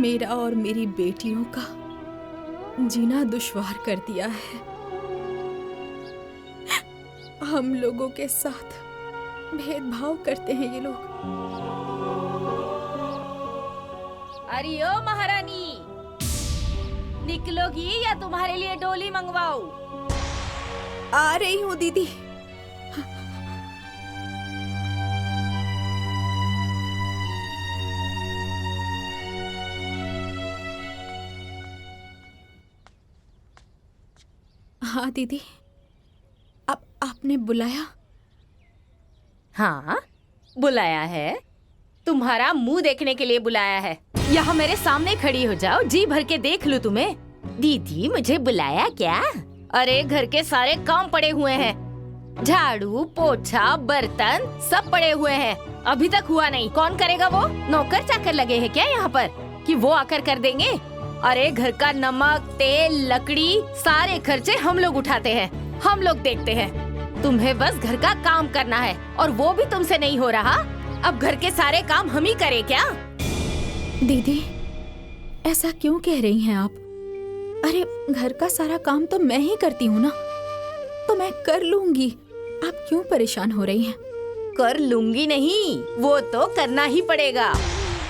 मेरा और मेरी बेटियों का जीना दुश्वार कर दिया है। हम लोगों के साथ भेदभाव करते हैं ये लोग। अरे ओ महारानी, निकलोगी या तुम्हारे लिए डोली मंगवाऊं? आ रही हूँ दीदी। हाँ दीदी, अब आपने बुलाया? हाँ, बुलाया है। तुम्हारा मुंह देखने के लिए बुलाया है। यहाँ मेरे सामने खड़ी हो जाओ, जी भर के देख लूं तुम्हें। दीदी मुझे बुलाया क्या? अरे घर के सारे काम पड़े हुए हैं, झाड़ू पोछा बर्तन सब पड़े हुए हैं, अभी तक हुआ नहीं। कौन करेगा वो? नौकर चाकर लगे हैं क्या यहाँ पर कि वो आकर कर देंगे? अरे घर का नमक तेल लकड़ी सारे खर्चे हम लोग उठाते हैं, हम लोग देखते हैं। तुम्हें बस घर का काम करना है और वो भी तुमसे नहीं हो रहा। अब घर के सारे काम हम ही करें क्या? दीदी ऐसा क्यों कह रही हैं आप? अरे घर का सारा काम तो मैं ही करती हूँ ना, तो मैं कर लूंगी। आप क्यों परेशान हो रही हैं? कर लूंगी नहीं, वो तो करना ही पड़ेगा।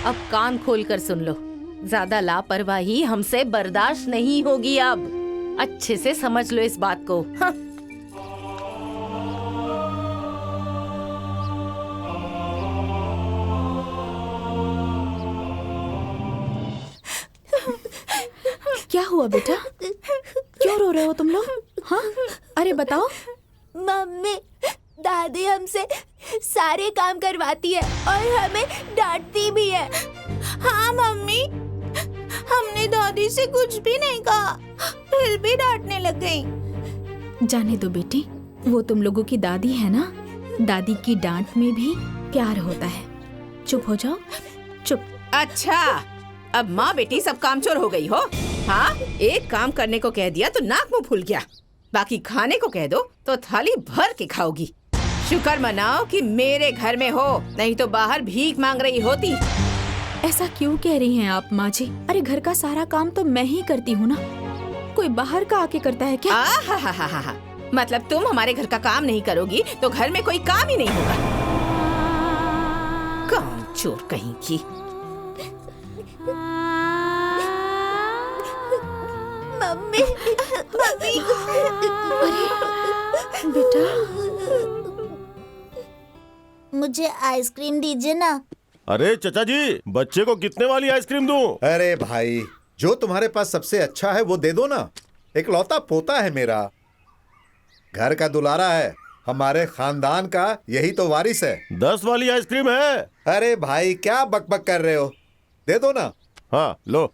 अब कान खोल कर सुन लो, ज्यादा लापरवाही हमसे बर्दाश्त नहीं होगी। अब अच्छे से समझ लो इस बात को। हाँ। क्या हुआ बेटा? क्यों रो रहे हो तुम लोग? हाँ, अरे बताओ। मम्मी, दादी हमसे सारे काम करवाती है और हमें डांटती भी है। हाँ मम्मी, हमने दादी से कुछ भी नहीं कहा, फिर भी डांटने लग गई। जाने दो बेटी, वो तुम लोगों की दादी है ना, दादी की डांट में भी प्यार होता है। चुप हो जाओ, चुप। अच्छा, अब माँ बेटी सब कामचोर हो गई हो? हाँ, एक काम करने को कह दिया तो नाक मुंह फूल गया, बाकी खाने को कह दो तो थाली भर के खाओगी। शुक्र मनाओ कि मेरे घर में हो, नहीं तो बाहर भीख मांग रही होती। ऐसा क्यों कह रही हैं आप माँ जी? अरे घर का सारा काम तो मैं ही करती हूँ ना, कोई बाहर का आके करता है क्या? हा। मतलब तुम हमारे घर का काम नहीं करोगी तो घर में कोई काम ही नहीं होगा। कामचोर कहीं की। Mummy, mummy. अरे बेटा, मुझे आइसक्रीम दीजिए ना। अरे चचा जी, बच्चे को कितने वाली आइसक्रीम दूं? अरे भाई, जो तुम्हारे पास सबसे अच्छा है वो दे दो ना। इकलौता पोता है मेरा, घर का दुलारा है, हमारे खानदान का यही तो वारिस है। 10 वाली आइसक्रीम है। अरे भाई, क्या बकबक कर रहे हो? दे दो ना। हाँ लो,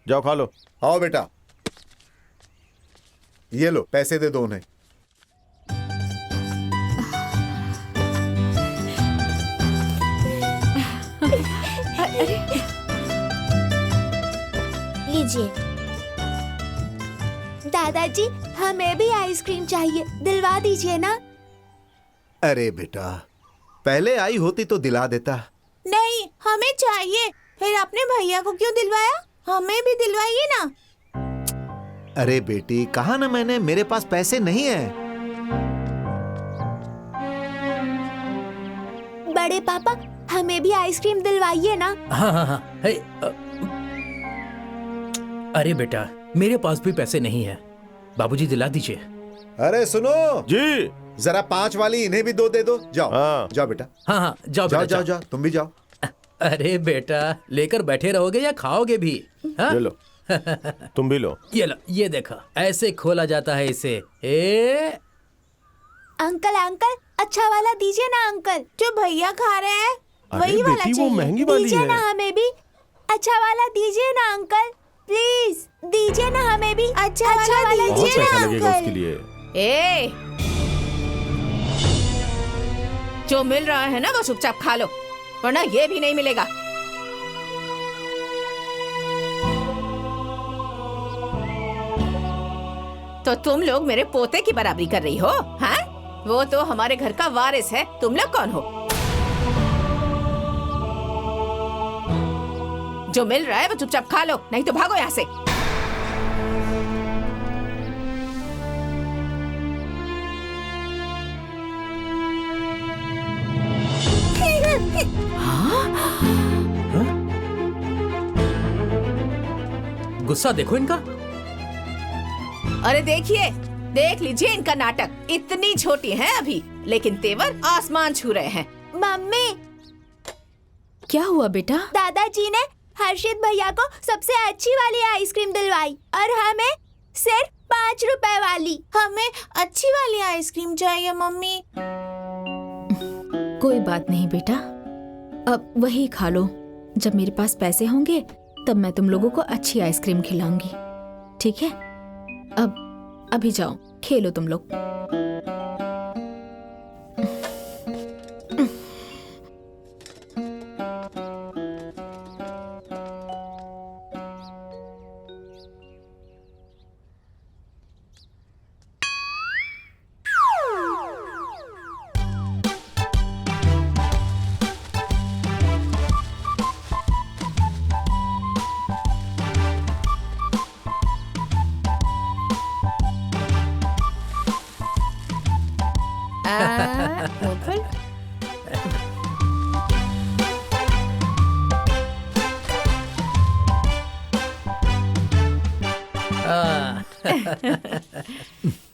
जाओ खा लो। आओ बेटा, ये लो पैसे दे दो उन्हें। लीजिए। दादाजी, हमें भी आइसक्रीम चाहिए, दिलवा दीजिए ना। अरे बेटा, पहले आई होती तो दिला देता। नहीं, हमें चाहिए। फिर अपने भैया को क्यों दिलवाया? हमें भी दिलवाइए ना। अरे बेटी, कहा ना मैंने, मेरे पास पैसे नहीं है। बड़े पापा, हमें भी आइसक्रीम दिलवाइए ना। हाँ। अरे बेटा, मेरे पास भी पैसे नहीं है, बाबूजी दिला दीजिए। अरे सुनो जी, जरा 5 वाली इन्हें भी 2 दे दो। जाओ हाँ। जाओ बेटा। हाँ, जाओ जाओ बेटा, जाओ जाओ, तुम भी जाओ। अरे बेटा, लेकर बैठे रहोगे या खाओगे भी? हाँ? ये लो, तुम भी लो। ये लो, ये देखो, ऐसे खोला जाता है इसे। अंकल अंकल, अच्छा वाला दीजिए ना अंकल, जो भैया खा रहे हैं अरे वही वाला बेटी, वो चाहिए। महंगी वाली दीजिए है। ना हमें भी, अच्छा वाला दीजिए ना अंकल, प्लीज दीजिए ना हमें भी, अच्छा वाला बहुत दीजिए पैसा ना लगेगा उसके अंकल। लिए। जो मिल रहा है ना वो चुपचाप खा लो, वरना ये भी नहीं मिलेगा। तो तुम लोग मेरे पोते की बराबरी कर रही हो? हाँ, वो तो हमारे घर का वारिस है, तुम लोग कौन हो? जो मिल रहा है वो चुपचाप खा लो, नहीं तो भागो यहाँ से। गुस्सा देखो इनका। अरे देखिए, देख लीजिए इनका नाटक। इतनी छोटी हैं अभी, लेकिन तेवर आसमान छू रहे हैं। मम्मी, क्या हुआ बेटा? दादाजी ने हर्षित भैया को सबसे अच्छी वाली आइसक्रीम दिलवाई और हमें सिर्फ 5 रुपए वाली। हमें अच्छी वाली आइसक्रीम चाहिए मम्मी। कोई बात नहीं बेटा, अब वही खा लो। जब मेरे पास पैसे होंगे तब मैं तुम लोगों को अच्छी आइसक्रीम खिलाऊंगी, ठीक है? अब अभी जाओ, खेलो तुम लोग।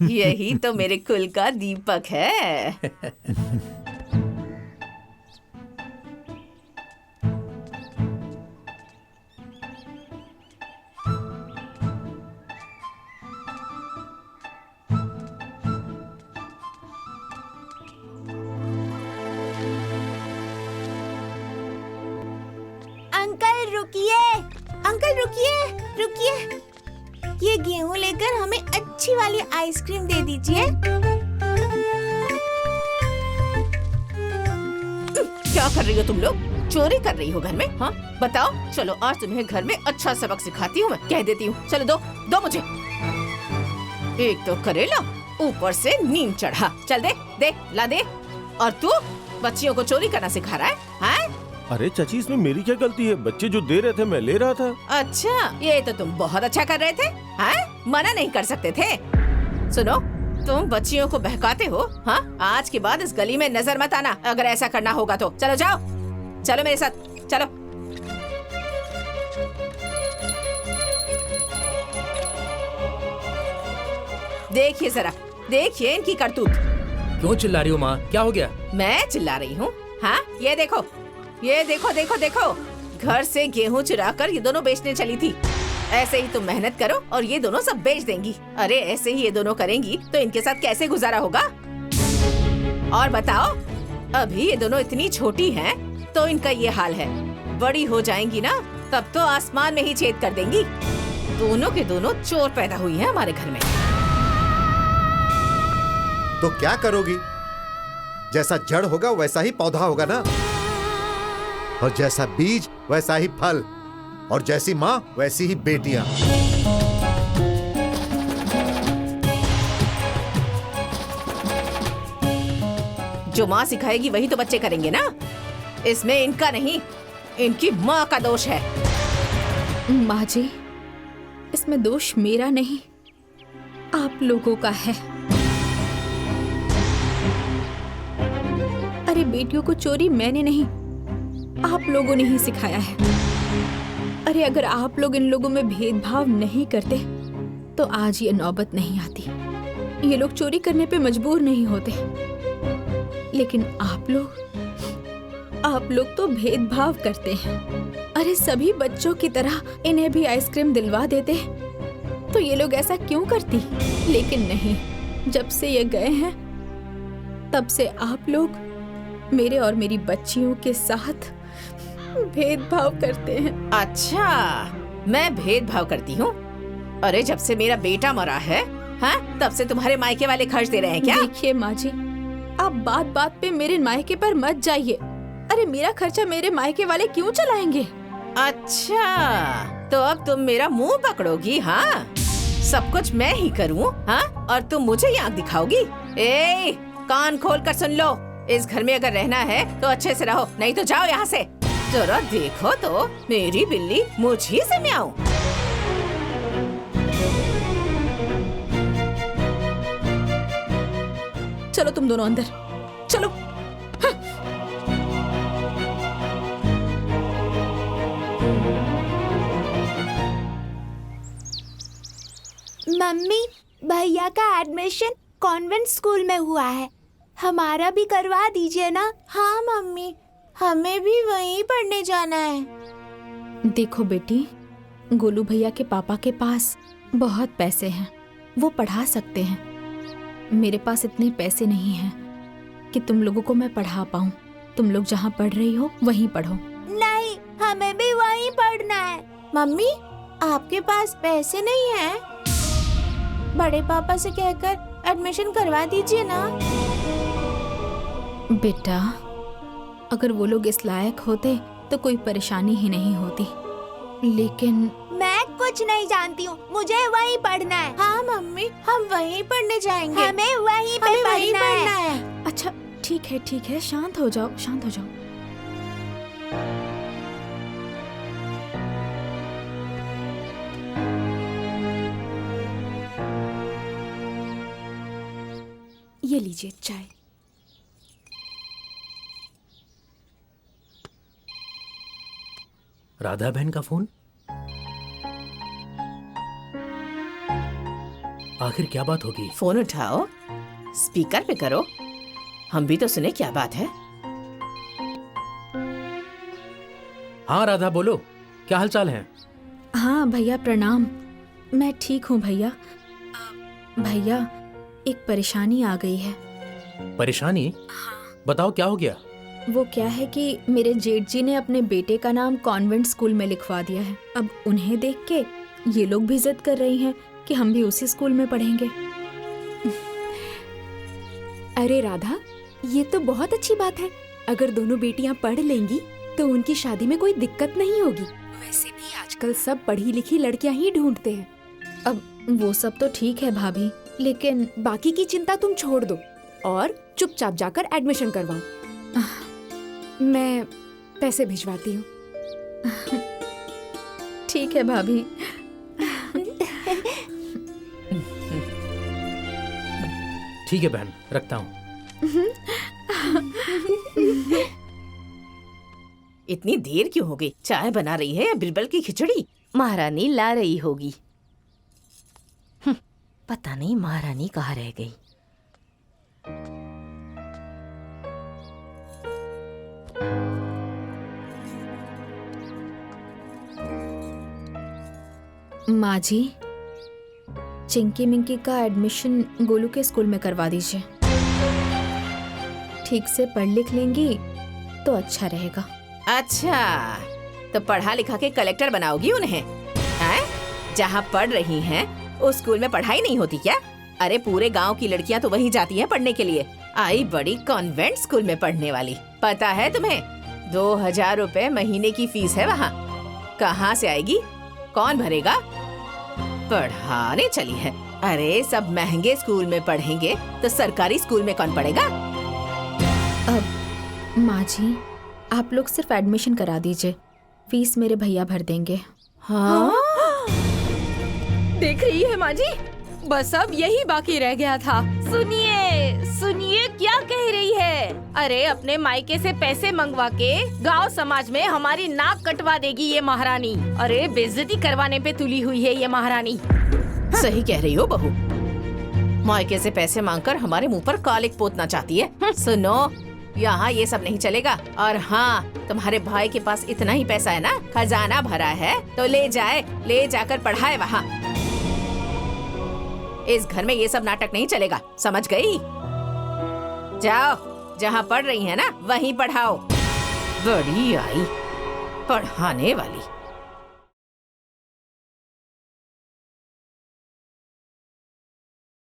यही तो मेरे कुल का दीपक है। अंकल रुकिए, अंकल रुकिए, रुकिए। ये गेहूं लेकर हमें अच्छी वाली आइसक्रीम दे दीजिए। क्या कर रही हो तुम लोग? चोरी कर रही हो घर में? हाँ बताओ। चलो आज तुम्हें घर में अच्छा सबक सिखाती हूँ, मैं कह देती हूँ। चलो दो दो मुझे। एक तो करेला, ऊपर से नीम चढ़ा। चल दे दे, ला दे। और तू बच्चियों को चोरी करना सिखा रहा है? हाँ? अरे चाची, इसमें मेरी क्या गलती है? बच्चे जो दे रहे थे मैं ले रहा था। अच्छा, ये तो तुम बहुत अच्छा कर रहे थे। हाँ? मना नहीं कर सकते थे। सुनो, तुम बच्चियों को बहकाते हो। हाँ? आज के बाद इस गली में नजर मत आना अगर ऐसा करना होगा तो। चलो जाओ, चलो मेरे साथ, चलो। देखिए जरा, देखिए इनकी करतूत। क्यों चिल्ला रही हो माँ? क्या हो गया? मैं चिल्ला रही हूँ? हाँ, ये देखो, ये देखो देखो देखो। घर से गेहूं चुरा कर ये दोनों बेचने चली थी। ऐसे ही तुम मेहनत करो और ये दोनों सब बेच देंगी। अरे ऐसे ही ये दोनों करेंगी तो इनके साथ कैसे गुजारा होगा? और बताओ, अभी ये दोनों इतनी छोटी हैं तो इनका ये हाल है। बड़ी हो जाएंगी ना तब तो आसमान में ही छेद कर देंगी। दोनों के दोनों चोर पैदा हुई हैं हमारे घर में। तो क्या करोगी? जैसा जड़ होगा वैसा ही पौधा होगा ना, और जैसा बीज वैसा ही फल, और जैसी माँ वैसी ही बेटियां। जो माँ सिखाएगी वही तो बच्चे करेंगे ना। इसमें इनका नहीं, इनकी माँ का दोष है। माँ जी, इसमें दोष मेरा नहीं, आप लोगों का है। अरे बेटियों को चोरी मैंने नहीं, आप लोगों ने ही सिखाया है। अरे अगर आप लोग इन लोगों में भेदभाव नहीं करते तो आज ये नौबत नहीं आती। ये लोग चोरी करने पे मजबूर नहीं होते। लेकिन आप लोग तो भेदभाव करते हैं। अरे सभी बच्चों की तरह इन्हें भी आइसक्रीम दिलवा देते तो ये लोग ऐसा क्यों करती? लेकिन नहीं, जब से ये गए हैं तब से आप लोग मेरे और मेरी बच्चियों के साथ भेदभाव करते हैं। अच्छा, मैं भेदभाव करती हूँ? अरे जब से मेरा बेटा मरा है, हाँ, तब से तुम्हारे मायके वाले खर्च दे रहे हैं क्या? देखिए माँ जी, आप बात बात पे मेरे मायके पर मत जाइए। अरे मेरा खर्चा मेरे मायके वाले क्यों चलाएंगे? अच्छा, तो अब तुम मेरा मुंह पकड़ोगी? हाँ, सब कुछ मैं ही करूँ? हाँ, और तुम मुझे ही आंख दिखाओगी? कान खोल कर सुन लो, इस घर में अगर रहना है तो अच्छे से रहो, नहीं तो जाओ यहाँ से। जरा देखो तो, मेरी बिल्ली मुझी से म्याऊं। चलो तुम दोनों अंदर चलो। मम्मी, भैया का एडमिशन कॉन्वेंट स्कूल में हुआ है, हमारा भी करवा दीजिए ना। हाँ मम्मी, हमें भी वहीं पढ़ने जाना है। देखो बेटी, गोलू भैया के पापा के पास बहुत पैसे हैं, वो पढ़ा सकते हैं। मेरे पास इतने पैसे नहीं हैं कि तुम लोगों को मैं पढ़ा पाऊँ। तुम लोग जहाँ पढ़ रही हो वहीं पढ़ो। नहीं, हमें भी वहीं पढ़ना है। मम्मी, आपके पास पैसे नहीं हैं? बड़े पापा से कहकर एडमिशन करवा दीजिए ना। बेटा, अगर वो लोग इस लायक होते तो कोई परेशानी ही नहीं होती, लेकिन मैं कुछ नहीं जानती हूँ, मुझे वहीं पढ़ना है। हाँ मम्मी, हम वहीं पढ़ने जाएंगे। हमें वहीं पे पढ़ना है। अच्छा ठीक है, शांत हो जाओ, शांत हो जाओ। ये लीजिए चाय। राधा बहन का फोन? आखिर क्या बात होगी? फोन उठाओ, स्पीकर पे करो, हम भी तो सुने क्या बात है। हाँ राधा, बोलो, क्या हालचाल है? हाँ भैया प्रणाम, मैं ठीक हूँ भैया। भैया, एक परेशानी आ गई है। परेशानी? बताओ क्या हो गया? वो क्या है कि मेरे जेठ जी ने अपने बेटे का नाम कॉन्वेंट स्कूल में लिखवा दिया है। अब उन्हें देख के ये लोग भी जिद कर रही हैं कि हम भी उसी स्कूल में पढ़ेंगे। अरे राधा, ये तो बहुत अच्छी बात है। अगर दोनों बेटियां पढ़ लेंगी तो उनकी शादी में कोई दिक्कत नहीं होगी। वैसे भी आजकल सब पढ़ी लिखी लड़कियां ही ढूंढते हैं। अब वो सब तो ठीक है भाभी, लेकिन बाकी की चिंता तुम छोड़ दो और चुपचाप जाकर एडमिशन करवाओ। मैं पैसे भिजवाती हूँ। ठीक है भाभी। ठीक है बहन, रखता हूँ। इतनी देर क्यों हो गई? चाय बना रही है या बिरबल की खिचड़ी? महारानी ला रही होगी। पता नहीं महारानी कहाँ रह गई। माँ जी, चिंकी मिंकी का एडमिशन गोलू के स्कूल में करवा दीजिए। ठीक से पढ़ लिख लेंगी तो अच्छा रहेगा। अच्छा, तो पढ़ा लिखा के कलेक्टर बनाओगी उन्हें? हैं? जहाँ पढ़ रही हैं उस स्कूल में पढ़ाई नहीं होती क्या? अरे पूरे गांव की लड़कियां तो वहीं जाती हैं पढ़ने के लिए। आई बड़ी कॉन्वेंट स्कूल में पढ़ने वाली। पता है तुम्हें, 2000 रुपए महीने की फीस है वहाँ। कहाँ से आएगी? कौन भरेगा? पढ़ाने चली है। अरे सब महंगे स्कूल में पढ़ेंगे तो सरकारी स्कूल में कौन पढ़ेगा? अब माँ जी, आप लोग सिर्फ एडमिशन करा दीजिए, फीस मेरे भैया भर देंगे। हाँ? देख रही है माँ जी, बस अब यही बाकी रह गया था। सुनिए क्या कह रही है। अरे अपने मायके से पैसे मंगवा के गांव समाज में हमारी नाक कटवा देगी ये महारानी। अरे बेइज्जती करवाने पे तुली हुई है ये महारानी। सही कह रही हो बहू, मायके से पैसे मांगकर हमारे मुंह पर कालिक पोतना चाहती है। सुनो, यहाँ ये सब नहीं चलेगा। और हाँ, तुम्हारे भाई के पास इतना ही पैसा है ना, खजाना भरा है, तो ले जाकर पढ़ाए वहाँ। इस घर में ये सब नाटक नहीं चलेगा, समझ गई? जाओ, जहाँ पढ़ रही है ना वहीं पढ़ाओ। बड़ी आई पढ़ाने वाली।